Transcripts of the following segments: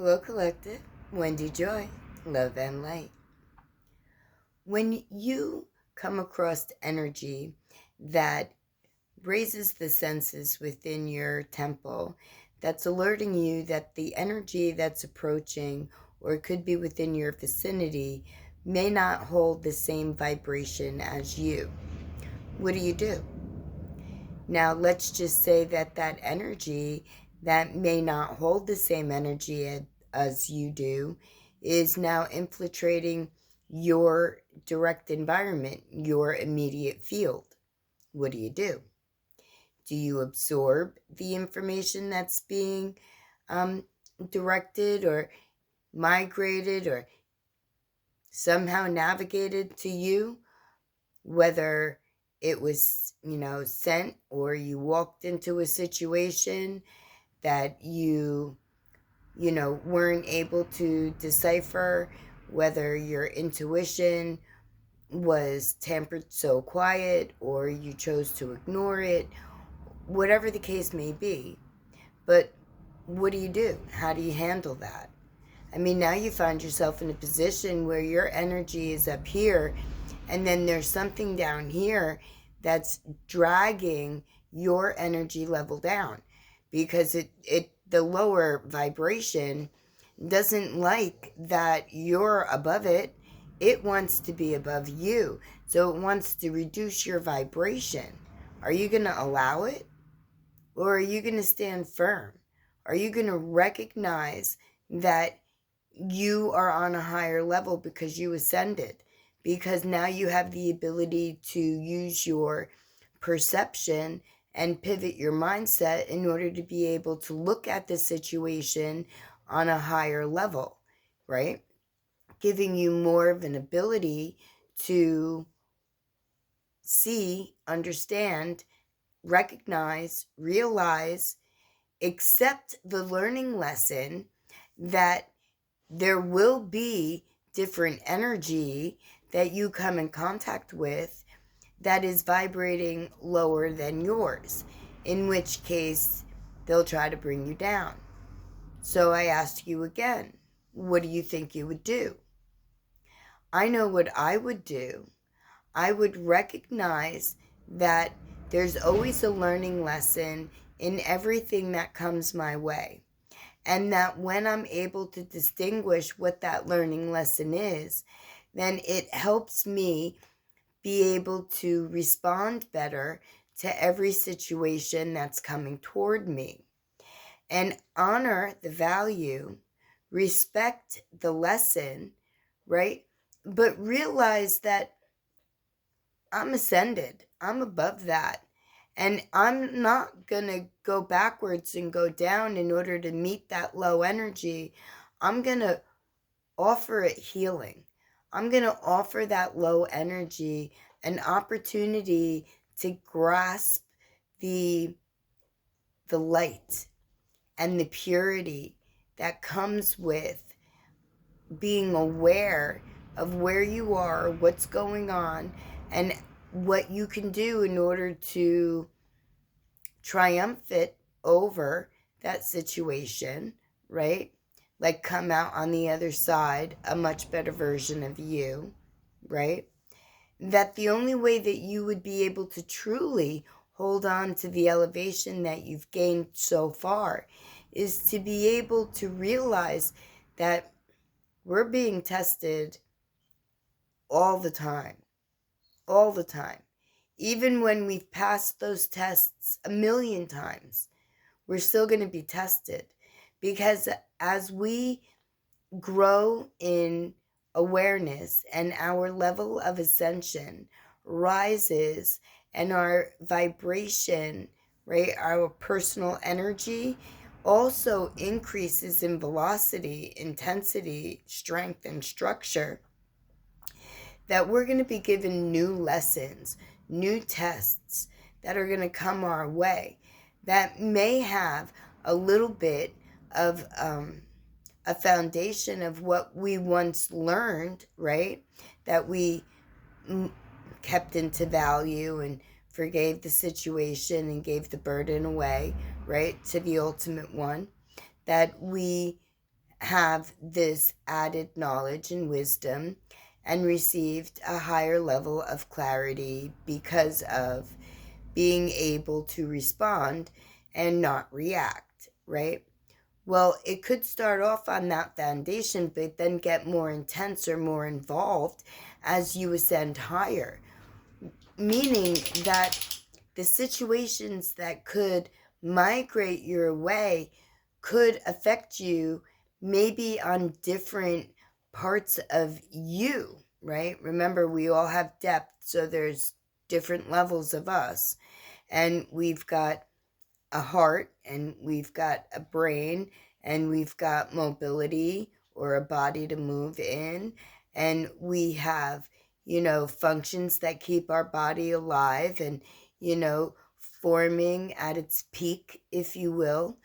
Hello, Collective. Wendy Joy, Love and Light. When you come across energy that raises the senses within your temple, that's alerting you that the energy that's approaching or could be within your vicinity may not hold the same vibration as you. What do? Now, let's just say that that energy that may not hold the same energy as you do is now infiltrating your direct environment, your immediate field. What do? Do you absorb the information that's being directed or migrated or somehow navigated to you? Whether it was, sent or you walked into a situation that weren't able to decipher, whether your intuition was tempered so quiet or you chose to ignore it, whatever the case may be. But what do? How do you handle that? I mean, now you find yourself in a position where your energy is up here, and then there's something down here that's dragging your energy level down because the lower vibration doesn't like that you're above it. It wants to be above you. So it wants to reduce your vibration. Are you going to allow it? Or are you going to stand firm? Are you going to recognize that you are on a higher level because you ascended? Because now you have the ability to use your perception and pivot your mindset in order to be able to look at the situation on a higher level, right? Giving you more of an ability to see, understand, recognize, realize, accept the learning lesson that there will be different energy that you come in contact with that is vibrating lower than yours, in which case they'll try to bring you down. So I ask you again, what do you think you would do? I know what I would do. I would recognize that there's always a learning lesson in everything that comes my way. And that when I'm able to distinguish what that learning lesson is, then it helps me be able to respond better to every situation that's coming toward me. And honor the value, respect the lesson, right? But realize that I'm ascended. I'm above that. And I'm not going to go backwards and go down in order to meet that low energy. I'm going to offer it healing. I'm going to offer that low energy an opportunity to grasp the light and the purity that comes with being aware of where you are, what's going on, and what you can do in order to triumph it over that situation, right? Like come out on the other side a much better version of you, right? That the only way that you would be able to truly hold on to the elevation that you've gained so far is to be able to realize that we're being tested all the time, all the time. Even when we've passed those tests a million times, we're still going to be tested because as we grow in awareness and our level of ascension rises and our vibration, right, our personal energy also increases in velocity, intensity, strength, and structure, that we're going to be given new lessons, new tests that are going to come our way that may have a little bit of a foundation of what we once learned, right? That we kept into value and forgave the situation and gave the burden away, right? To the ultimate one. That we have this added knowledge and wisdom and received a higher level of clarity because of being able to respond and not react, right? Well, it could start off on that foundation, but then get more intense or more involved as you ascend higher, meaning that the situations that could migrate your way could affect you maybe on different parts of you, right? Remember, we all have depth, so there's different levels of us. And we've got a heart, and we've got a brain, and we've got mobility or a body to move in, and we have, functions that keep our body alive and, forming at its peak, if you will.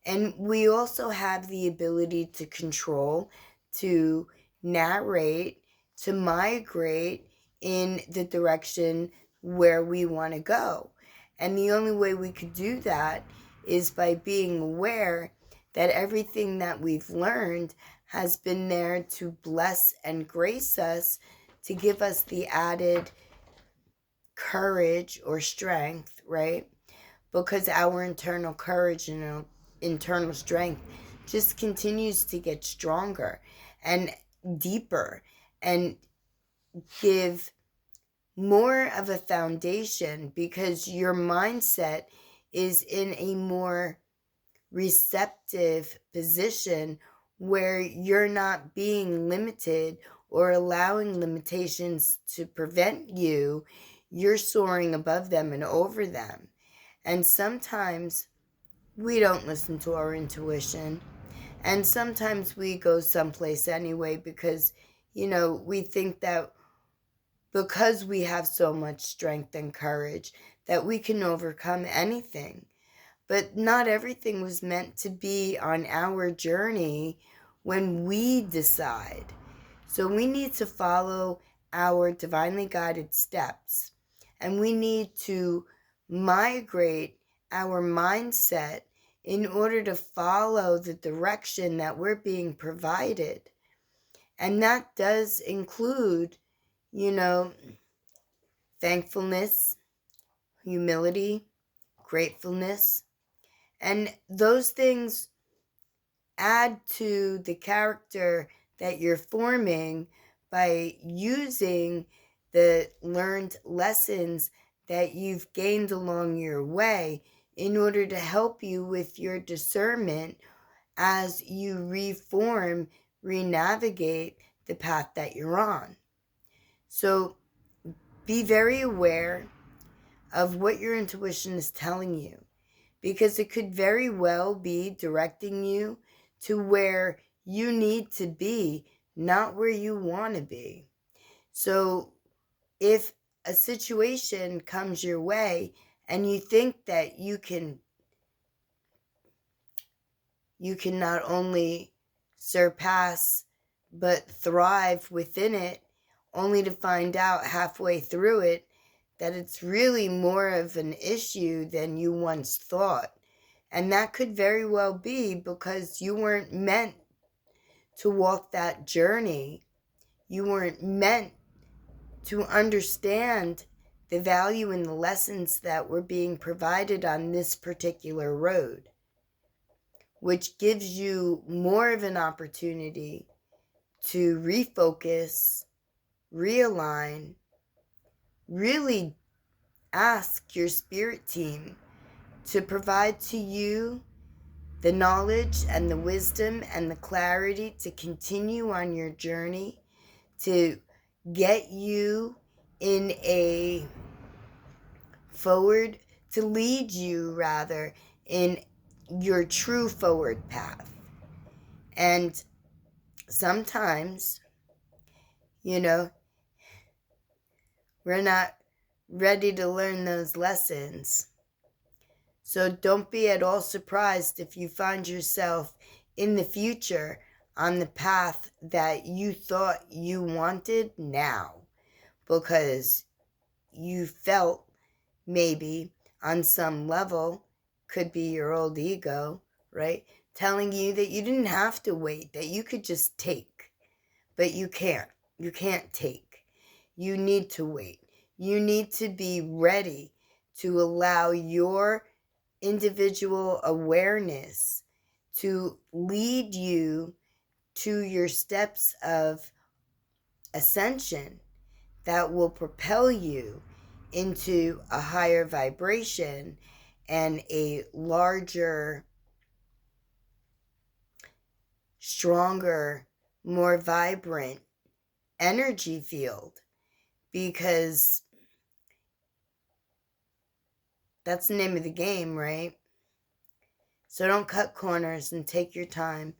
And we also have the ability to control, to narrate, to migrate in the direction where we want to go. And the only way we could do that is by being aware that everything that we've learned has been there to bless and grace us, to give us the added courage or strength, right? Because our internal courage and our internal strength just continues to get stronger and deeper and give more of a foundation, because your mindset is in a more receptive position where you're not being limited or allowing limitations to prevent you. You're soaring above them and over them. And sometimes we don't listen to our intuition. And sometimes we go someplace anyway because, we think that because we have so much strength and courage that we can overcome anything. But not everything was meant to be on our journey when we decide. So we need to follow our divinely guided steps, and we need to migrate our mindset in order to follow the direction that we're being provided. And that does include, thankfulness, humility, gratefulness. And those things add to the character that you're forming by using the learned lessons that you've gained along your way in order to help you with your discernment as you renavigate the path that you're on. So be very aware of what your intuition is telling you, because it could very well be directing you to where you need to be, not where you want to be. So if a situation comes your way and you think that you can not only surpass but thrive within it, only to find out halfway through it that it's really more of an issue than you once thought. And that could very well be because you weren't meant to walk that journey. You weren't meant to understand the value and the lessons that were being provided on this particular road, which gives you more of an opportunity to refocus, realign, really ask your spirit team to provide to you the knowledge and the wisdom and the clarity to continue on your journey, to get you in a forward, to lead you rather in your true forward path. And sometimes, we're not ready to learn those lessons. So don't be at all surprised if you find yourself in the future on the path that you thought you wanted now, because you felt maybe on some level, could be your old ego, right, telling you that you didn't have to wait, that you could just take. But you can't. You can't take. You need to wait. You need to be ready to allow your individual awareness to lead you to your steps of ascension that will propel you into a higher vibration and a larger, stronger, more vibrant energy field, because that's the name of the game, right? So don't cut corners and take your time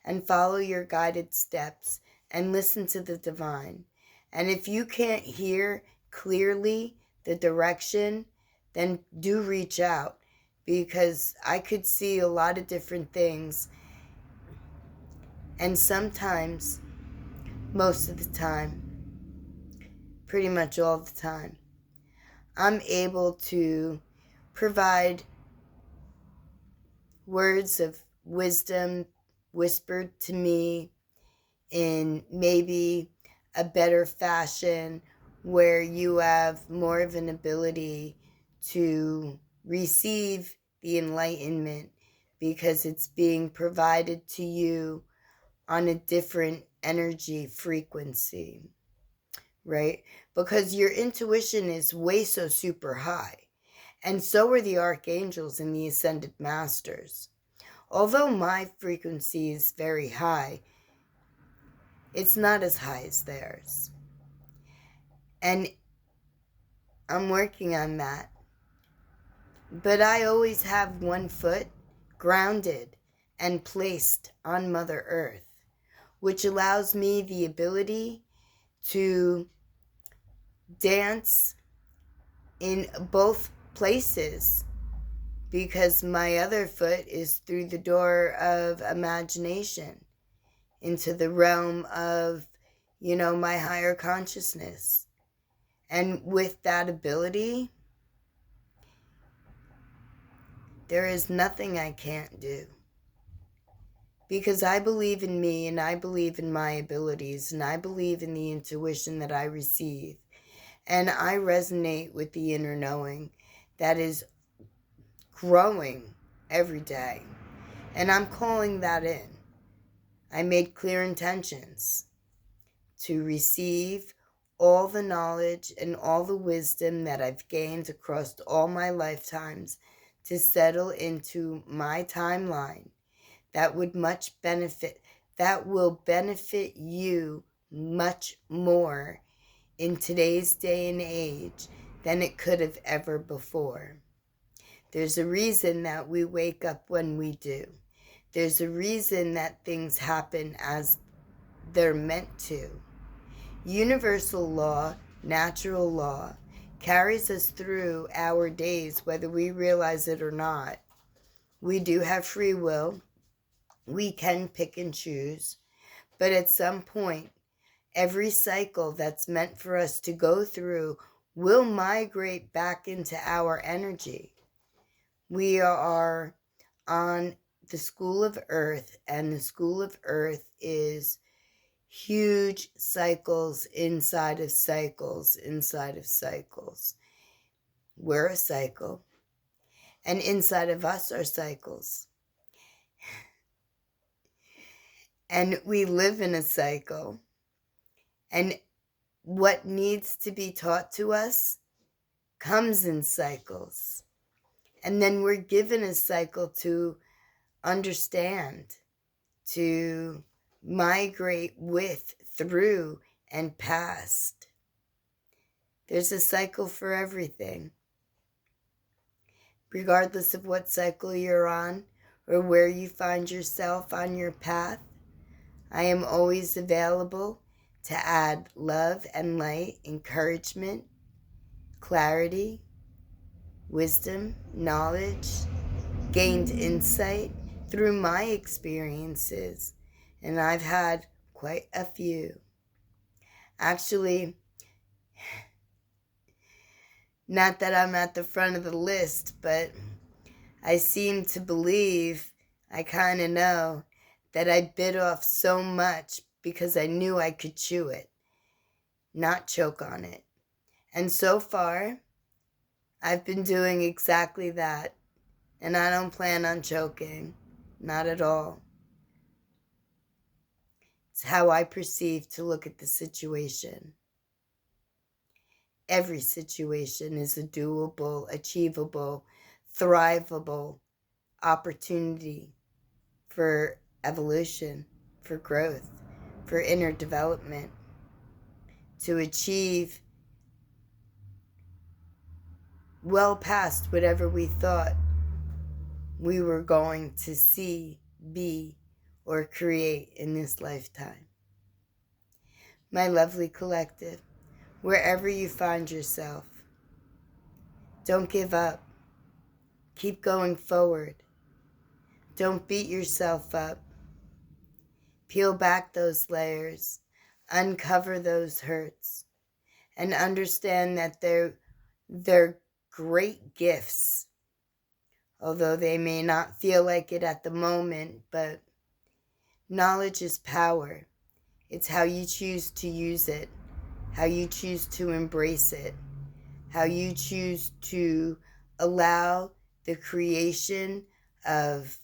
and follow your guided steps and listen to the divine. And if you can't hear clearly the direction, then do reach out, because I could see a lot of different things. And sometimes, most of the time, pretty much all the time, I'm able to provide words of wisdom whispered to me in maybe a better fashion, where you have more of an ability to receive the enlightenment because it's being provided to you on a different energy frequency, right? Because your intuition is way so super high. And so are the archangels and the ascended masters. Although my frequency is very high, it's not as high as theirs. And I'm working on that. But I always have one foot grounded and placed on Mother Earth, which allows me the ability to dance in both places, because my other foot is through the door of imagination into the realm of, my higher consciousness. And with that ability, there is nothing I can't do. Because I believe in me, and I believe in my abilities, and I believe in the intuition that I receive. And I resonate with the inner knowing that is growing every day. And I'm calling that in. I made clear intentions to receive all the knowledge and all the wisdom that I've gained across all my lifetimes to settle into my timeline that will benefit you much more in today's day and age than it could have ever before. There's a reason that we wake up when we do. There's a reason that things happen as they're meant to. Universal law, natural law, carries us through our days, whether we realize it or not. We do have free will. We can pick and choose. But at some point, every cycle that's meant for us to go through will migrate back into our energy. We are on the school of Earth, and the school of Earth is huge cycles inside of cycles inside of cycles. We're a cycle, and inside of us are cycles. And we live in a cycle. And what needs to be taught to us comes in cycles. And then we're given a cycle to understand, to migrate with, through, and past. There's a cycle for everything. Regardless of what cycle you're on or where you find yourself on your path, I am always available to add love and light, encouragement, clarity, wisdom, knowledge, gained insight through my experiences. And I've had quite a few. Actually, not that I'm at the front of the list, but I seem to believe I kind of know that I bit off so much because I knew I could chew it, not choke on it. And so far, I've been doing exactly that. And I don't plan on choking. Not at all. It's how I perceive to look at the situation. Every situation is a doable, achievable, thrivable opportunity for evolution, for growth, for inner development, to achieve well past whatever we thought we were going to see, be, or create in this lifetime. My lovely collective, wherever you find yourself, don't give up. Keep going forward. Don't beat yourself up. Peel back those layers, uncover those hurts, and understand that they're great gifts, although they may not feel like it at the moment. But knowledge is power. It's how you choose to use it, how you choose to embrace it, how you choose to allow the creation of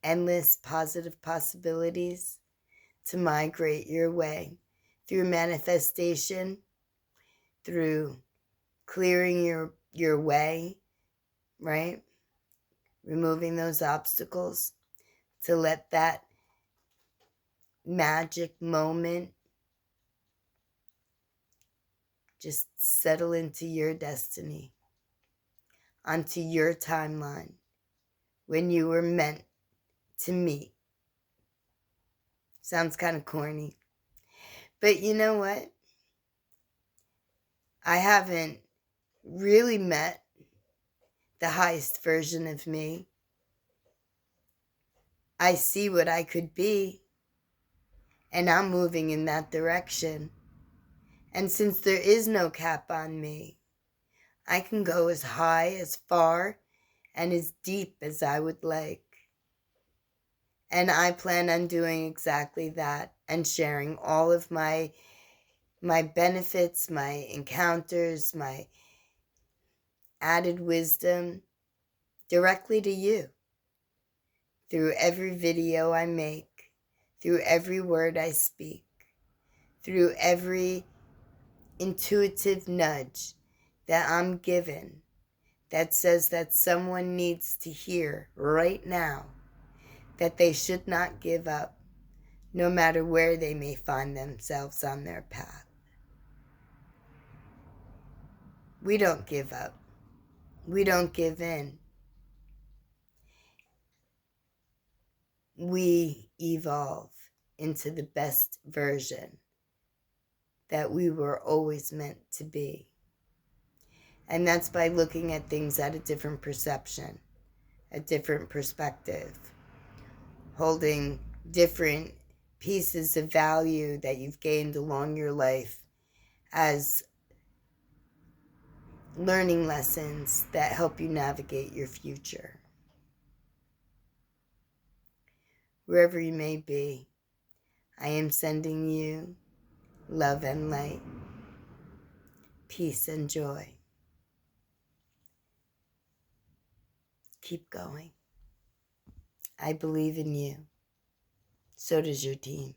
endless positive possibilities to migrate your way through manifestation, through clearing your way, right? Removing those obstacles to let that magic moment just settle into your destiny, onto your timeline when you were meant to meet. Sounds kind of corny. But you know what? I haven't really met the highest version of me. I see what I could be, and I'm moving in that direction. And since there is no cap on me, I can go as high, as far, and as deep as I would like. And I plan on doing exactly that and sharing all of my benefits, my encounters, my added wisdom directly to you through every video I make, through every word I speak, through every intuitive nudge that I'm given that says that someone needs to hear right now that they should not give up, no matter where they may find themselves on their path. We don't give up. We don't give in. We evolve into the best version that we were always meant to be. And that's by looking at things at a different perception, a different perspective, holding different pieces of value that you've gained along your life as learning lessons that help you navigate your future. Wherever you may be, I am sending you love and light, peace and joy. Keep going. I believe in you. So does your team.